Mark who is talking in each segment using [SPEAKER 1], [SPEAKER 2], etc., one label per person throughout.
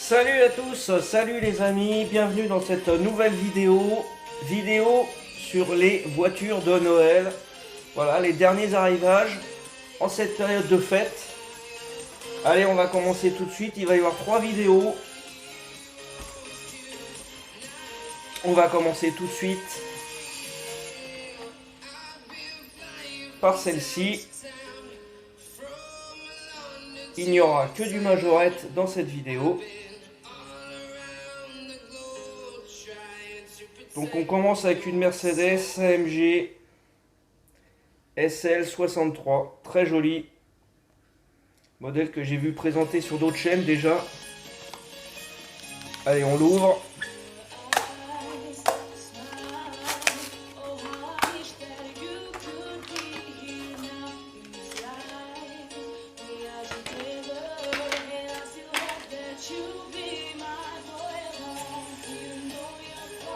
[SPEAKER 1] Salut à tous, salut les amis, bienvenue dans cette nouvelle vidéo sur les voitures de Noël. Voilà, les derniers arrivages en cette période de fête. Allez, on va commencer tout de suite, il va y avoir 3 vidéos. On va commencer tout de suite par celle-ci. Il n'y aura que du majorette dans cette vidéo. Donc on commence avec une Mercedes AMG SL63, très jolie. Modèle que j'ai vu présenter sur d'autres chaînes déjà. Allez, on l'ouvre.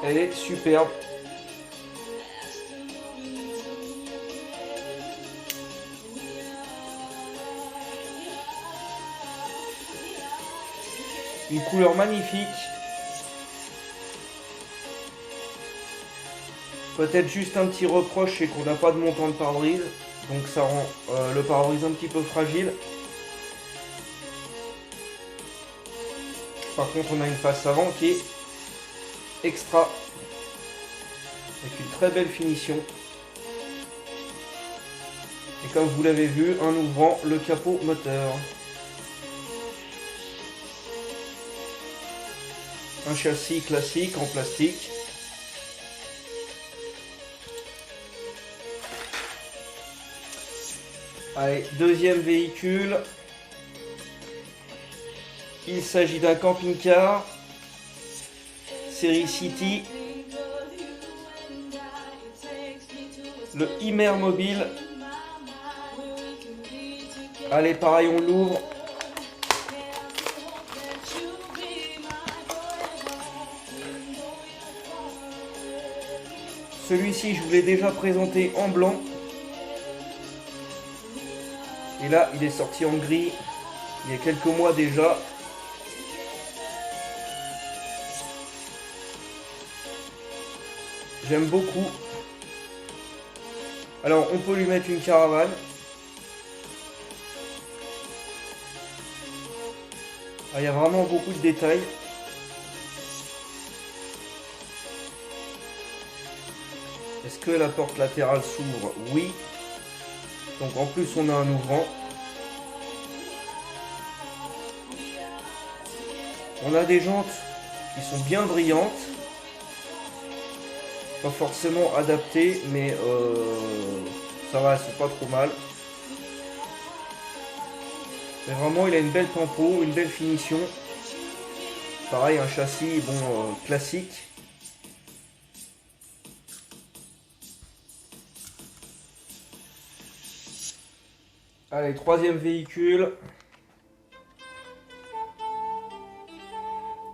[SPEAKER 1] Elle est superbe. Une couleur magnifique. Peut-être juste un petit reproche, c'est qu'on n'a pas de montant de pare-brise. Donc ça rend le pare-brise un petit peu fragile. Par contre, on a une face avant qui est extra, avec une très belle finition. Et comme vous l'avez vu, en ouvrant le capot moteur. Un châssis classique en plastique. Allez, deuxième véhicule. Il s'agit d'un camping-car série City, le Imer Mobile. Allez, pareil, on l'ouvre. Celui-ci, je vous l'ai déjà présenté en blanc. Et là, il est sorti en gris il y a quelques mois déjà. J'aime beaucoup. Alors, on peut lui mettre une caravane. Ah, il y a vraiment beaucoup de détails. Est-ce que la porte latérale s'ouvre? Oui. Donc en plus, on a un ouvrant. On a des jantes qui sont bien brillantes. Pas forcément adaptées, mais ça va, c'est pas trop mal. Mais vraiment, il a une belle tempo, une belle finition. Pareil, un châssis bon classique. Allez, troisième véhicule.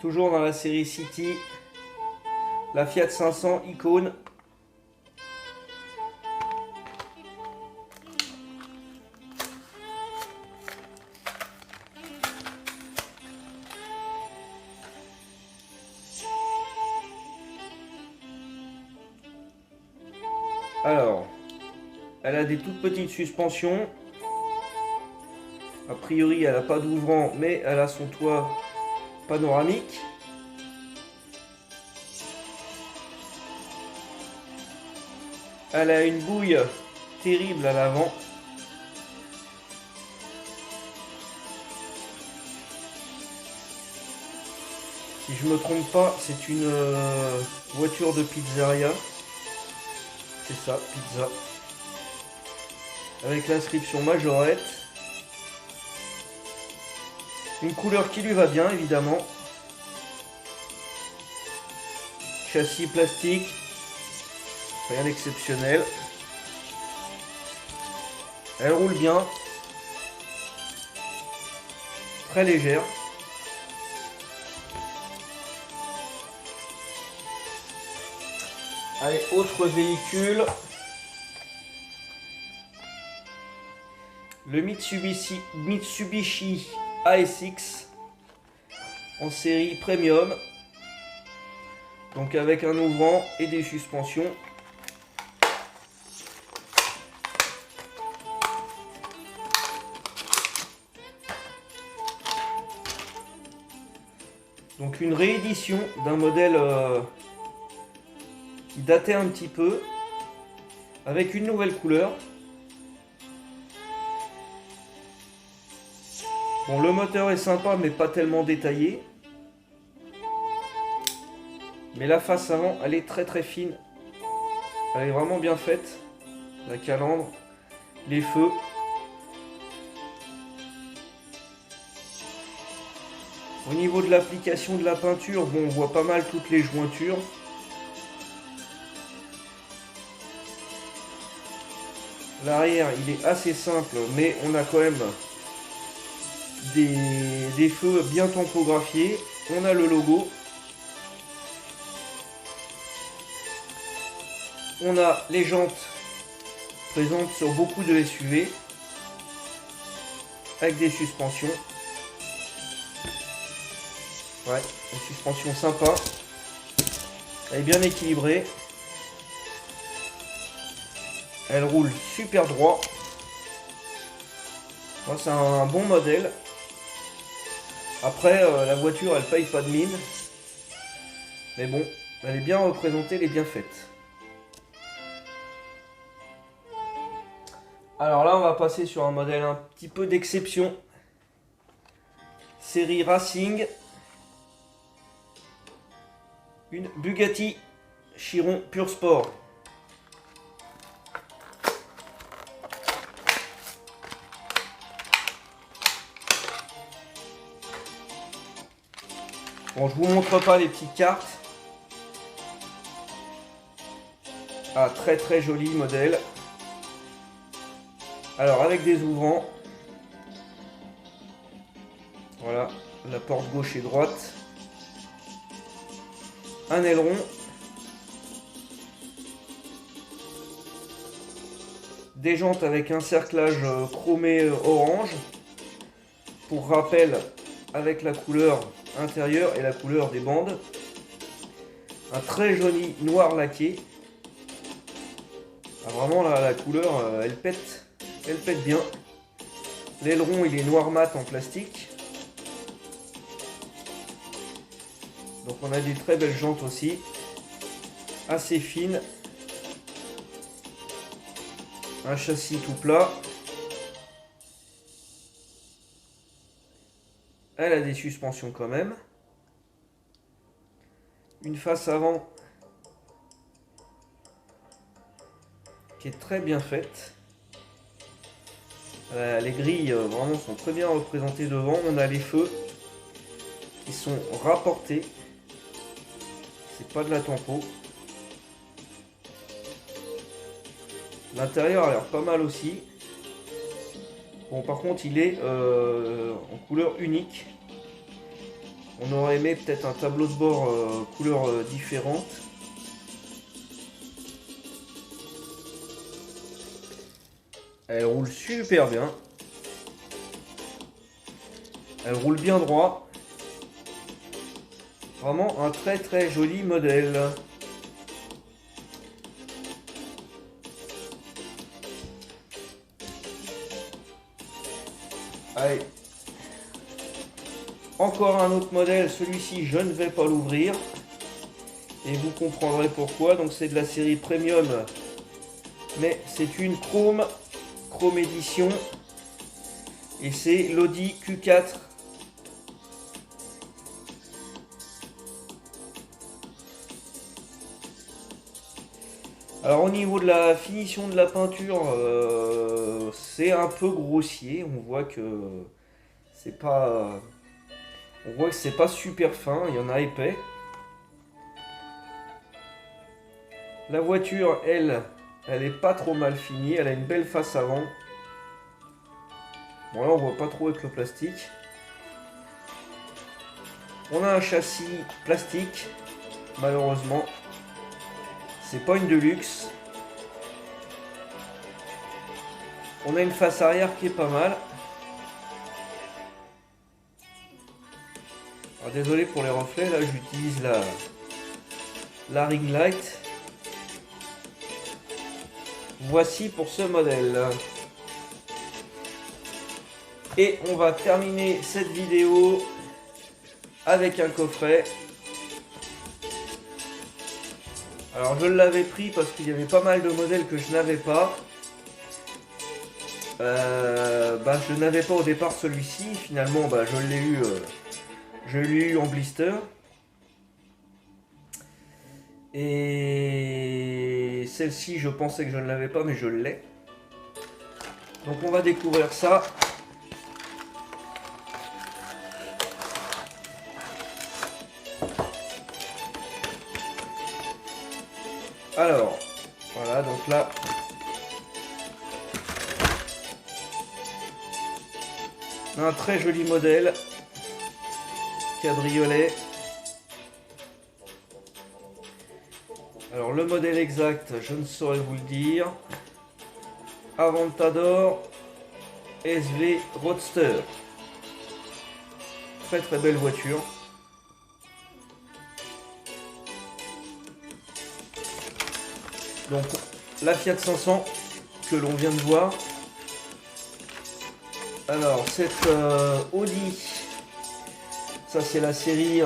[SPEAKER 1] Toujours dans la série City. La Fiat 500 Icône. Alors, elle a des toutes petites suspensions. A priori, elle n'a pas d'ouvrant, mais elle a son toit panoramique. Elle a une bouille terrible à l'avant. Si je me trompe pas, c'est une voiture de pizzeria. C'est ça, pizza. Avec l'inscription majorette. Une couleur qui lui va bien, évidemment. Châssis plastique. Rien d'exceptionnel. Elle roule bien. Très légère. Allez, autre véhicule. Le Mitsubishi ASX en série premium. Donc avec un ouvrant et des suspensions. Donc une réédition d'un modèle qui datait un petit peu, avec une nouvelle couleur. Bon, le moteur est sympa mais pas tellement détaillé. Mais la face avant, elle est très très fine. Elle est vraiment bien faite. La calandre, les feux. Au niveau de l'application de la peinture, bon, on voit pas mal toutes les jointures. L'arrière, il est assez simple, mais on a quand même des feux bien tampographiés. On a le logo. On a les jantes présentes sur beaucoup de SUV avec des suspensions. Ouais, une suspension sympa. Elle est bien équilibrée. Elle roule super droit. Ouais, c'est un bon modèle. Après, la voiture, elle paye pas de mine. Mais bon, elle est bien représentée, elle est bien faite. Alors là, on va passer sur un modèle un petit peu d'exception. Série Racing. Une Bugatti Chiron Pure Sport. Bon, je vous montre pas les petites cartes. Ah, très très joli modèle. Alors avec des ouvrants. Voilà, la porte gauche et droite. Un aileron. Des jantes avec un cerclage chromé orange. Pour rappel, avec la couleur intérieure et la couleur des bandes. Un très joli noir laqué. Ah, vraiment la couleur, elle pète bien. L'aileron, il est noir mat en plastique. Donc on a des très belles jantes aussi, assez fines. Un châssis tout plat. Elle a des suspensions quand même. Une face avant qui est très bien faite. Les grilles vraiment sont très bien représentées devant. On a les feux qui sont rapportés. C'est pas de la tempo. L'intérieur a l'air pas mal aussi. Bon, par contre, il est en couleur unique. On aurait aimé peut-être un tableau de bord couleur différente. Elle roule super bien. Elle roule bien droit. Vraiment un très très joli modèle. Allez. Encore un autre modèle. Celui-ci, je ne vais pas l'ouvrir. Et vous comprendrez pourquoi. Donc c'est de la série Premium. Mais c'est une Chrome Edition. Et c'est l'Audi Q4. Alors au niveau de la finition de la peinture, c'est un peu grossier. On voit que c'est pas, super fin. Il y en a épais. La voiture, elle est pas trop mal finie. Elle a une belle face avant. Bon là on voit pas trop avec le plastique. On a un châssis plastique, malheureusement. C'est pas une Deluxe. On a une face arrière qui est pas mal. Alors, désolé pour les reflets, là j'utilise la ring light. Voici pour ce modèle. Et on va terminer cette vidéo avec un coffret. Alors je l'avais pris parce qu'il y avait pas mal de modèles que je n'avais pas. Je n'avais pas au départ celui-ci. Finalement je l'ai eu en blister. Et celle-ci je pensais que je ne l'avais pas, mais je l'ai. Donc on va découvrir ça. Alors, voilà, donc là, un très joli modèle, cabriolet. Alors le modèle exact, je ne saurais vous le dire. Aventador SV Roadster. Très très belle voiture. Donc la Fiat 500 que l'on vient de voir. Alors cette Audi, ça c'est la série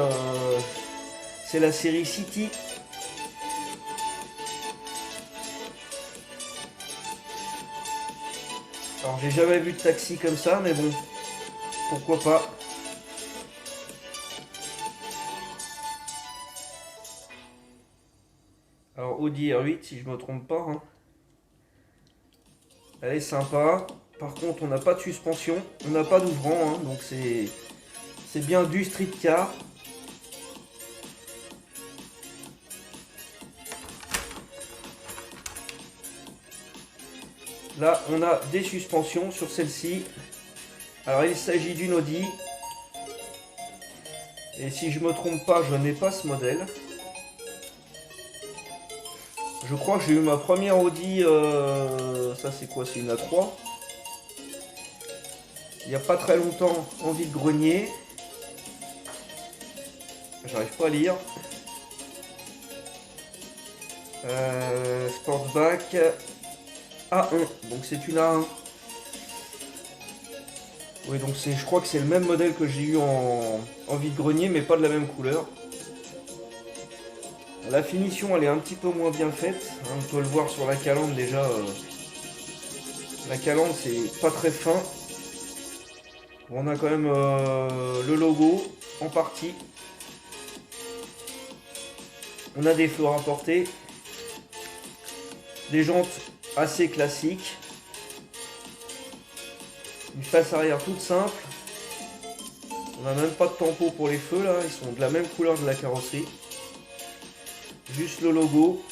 [SPEAKER 1] City. Alors j'ai jamais vu de taxi comme ça, mais bon, pourquoi pas. Alors Audi R8 si je me trompe pas, hein. Elle est sympa. Par contre on n'a pas de suspension, on n'a pas d'ouvrant, hein, donc c'est bien du street car. Là on a des suspensions sur celle-ci. Alors il s'agit d'une Audi. Et si je me trompe pas, je n'ai pas ce modèle. Je crois que j'ai eu ma première Audi, ça c'est quoi, c'est une A3. Il n'y a pas très longtemps, en vide-grenier. J'arrive pas à lire. Sportsback A1, donc c'est une A1. Oui, donc je crois que c'est le même modèle que j'ai eu en vide-grenier, mais pas de la même couleur. La finition elle est un petit peu moins bien faite, hein, on peut le voir sur la calandre déjà. La calandre c'est pas très fin. On a quand même le logo en partie. On a des feux rapportés. Des jantes assez classiques. Une face arrière toute simple. On n'a même pas de tampeau pour les feux là, ils sont de la même couleur de la carrosserie. Juste le logo.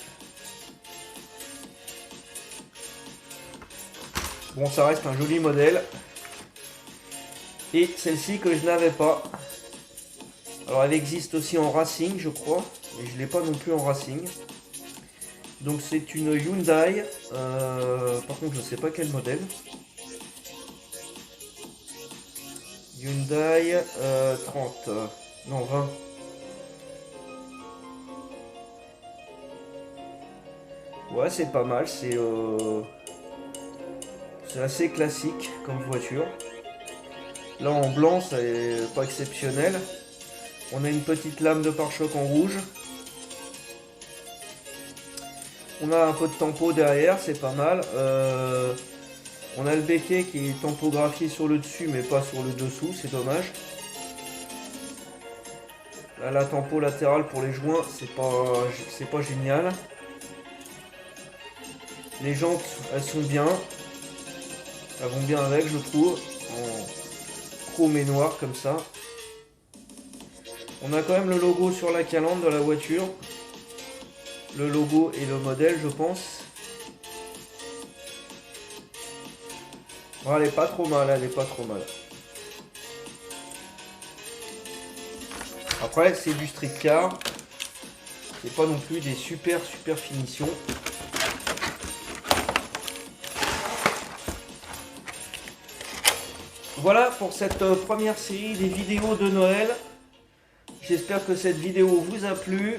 [SPEAKER 1] Bon, ça reste un joli modèle. Et celle-ci que je n'avais pas. Alors elle existe aussi en racing je crois. Mais je ne l'ai pas non plus en racing. Donc c'est une Hyundai. Par contre je ne sais pas quel modèle. Hyundai 30. Non 20. Ouais, c'est pas mal, c'est assez classique comme voiture. Là en blanc, c'est pas exceptionnel. On a une petite lame de pare-choc en rouge. On a un peu de tempo derrière, c'est pas mal. On a le béquet qui est tampographié sur le dessus, mais pas sur le dessous, c'est dommage. Là, la tempo latérale pour les joints, c'est pas génial. Les jantes, elles sont bien. Elles vont bien avec, je trouve. En chrome et noir, comme ça. On a quand même le logo sur la calandre de la voiture. Le logo et le modèle, je pense. Bon, elle est pas trop mal, elle est pas trop mal. Après, c'est du street car. C'est pas non plus des super finitions. Voilà pour cette première série des vidéos de Noël. J'espère que cette vidéo vous a plu.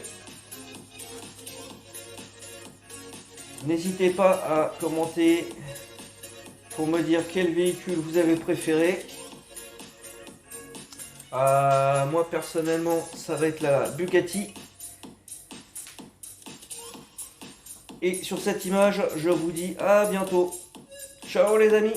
[SPEAKER 1] N'hésitez pas à commenter pour me dire quel véhicule vous avez préféré. Moi personnellement, ça va être la Bugatti. Et sur cette image, je vous dis à bientôt. Ciao les amis!